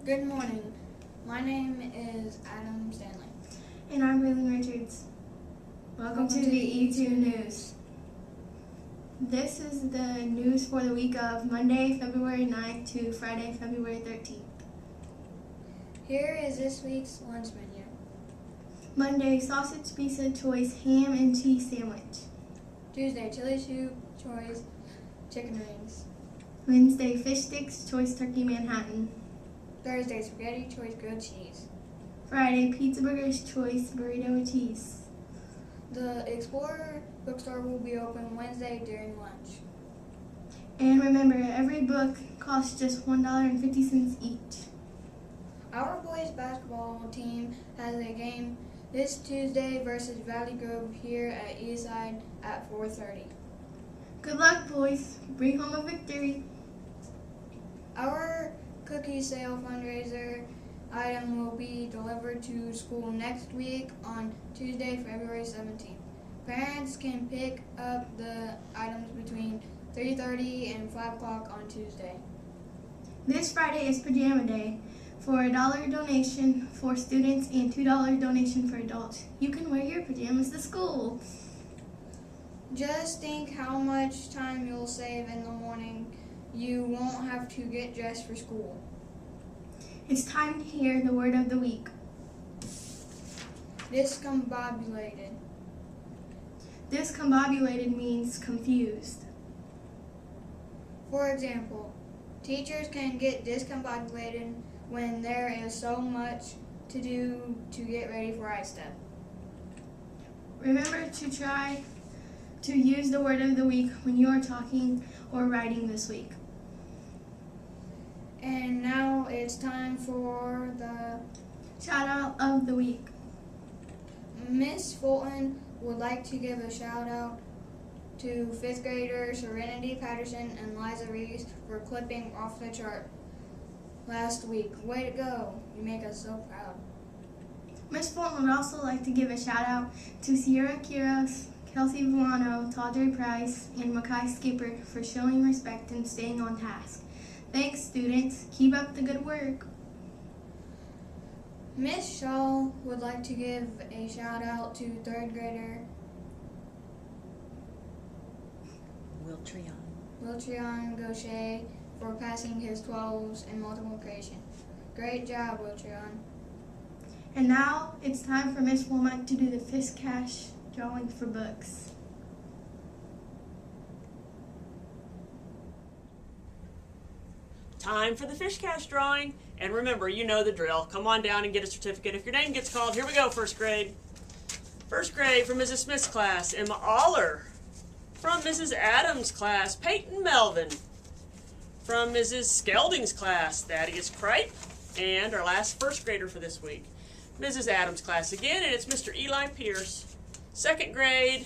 Good morning. My name is Adam Stanley. And I'm Raylene Richards. Welcome to the E2 News. This is the news for the week of Monday, February 9th to Friday, February 13th. Here is this week's lunch menu. Monday, sausage pizza choice ham and cheese sandwich. Tuesday, chili soup choice chicken wings. Wednesday, fish sticks choice turkey Manhattan. Thursday, spaghetti choice grilled cheese. Friday, pizza burgers choice burrito with cheese. The Explorer bookstore will be open Wednesday during lunch. And remember, every book costs just $1.50 each. Our boys basketball team has a game this Tuesday versus Valley Grove here at Eastside at 4:30. Good luck, boys. Bring home a victory. Our cookie sale fundraiser item will be delivered to school next week on Tuesday, February 17th. Parents can pick up the items between 3:30 and 5 o'clock on Tuesday. This Friday is Pajama Day. For a $1 donation for students and $2 donation for adults, you can wear your pajamas to school. Just think how much time you'll save in the morning. You won't have to get dressed for school. It's time to hear the word of the week. Discombobulated. Discombobulated means confused. For example, teachers can get discombobulated when there is so much to do to get ready for ISTEP. Remember to try to use the word of the week when you are talking or writing this week. And now it's time for the Shout out of the week. Miss Fulton would like to give a shout out to 5th graders Serenity Patterson and Liza Reese for clipping off the chart last week. Way to go. You make us so proud. Miss Fulton would also like to give a shout out to Sierra Quiros, Kelsey Villano, Tawdry Price, and Makai Skipper for showing respect and staying on task. Thanks, students. Keep up the good work. Miss Shaw would like to give a shout out to 3rd grader Wiltrion Gaucher for passing his 12s in multiplication. Great job, Wiltrion. And now it's time for Miss Womack to do the fish cash drawing for books. Time for the fish cash drawing. And remember, you know the drill. Come on down and get a certificate if your name gets called. Here we go, 1st grade. 1st grade from Mrs. Smith's class, Emma Aller. From Mrs. Adams' class, Peyton Melvin. From Mrs. Skelding's class, Thaddeus Cripe. And our last 1st grader for this week, Mrs. Adams' class again, and it's Mr. Eli Pierce. 2nd grade,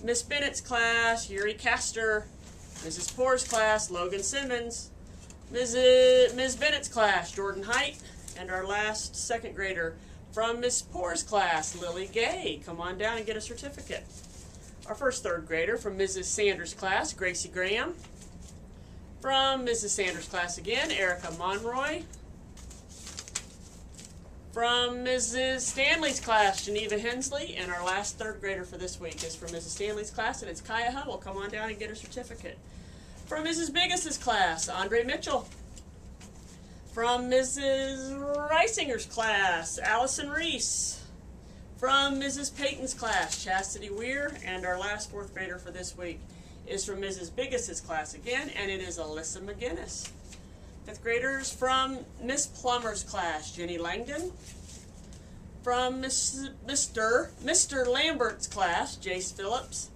Miss Bennett's class, Yuri Castor. Mrs. Poor's class, Logan Simmons. Ms. Bennett's class, Jordan Height. And our last 2nd grader from Miss Poor's class, Lily Gay. Come on down and get a certificate. Our first 3rd grader from Mrs. Sanders' class, Gracie Graham. From Mrs. Sanders' class again, Erica Monroy. From Mrs. Stanley's class, Geneva Hensley. And our last 3rd grader for this week is from Mrs. Stanley's class, and it's Kaya Huddle. Come on down and get her certificate. From Mrs. Biggis's class, Andre Mitchell. From Mrs. Reisinger's class, Allison Reese. From Mrs. Payton's class, Chastity Weir. And our last 4th grader for this week is from Mrs. Biggis's class again, and it is Alyssa McGinnis. 5th graders from Miss Plummer's class, Jenny Langdon. From Mr. Lambert's class, Jace Phillips.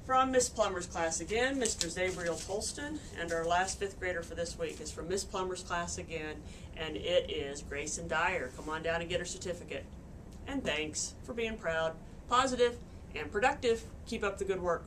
From Miss Plummer's class again, Mr. Zabriel Tolston. And our last 5th grader for this week is from Miss Plummer's class again, and it is Grayson Dyer. Come on down and get her certificate. And thanks for being proud, positive, and productive. Keep up the good work.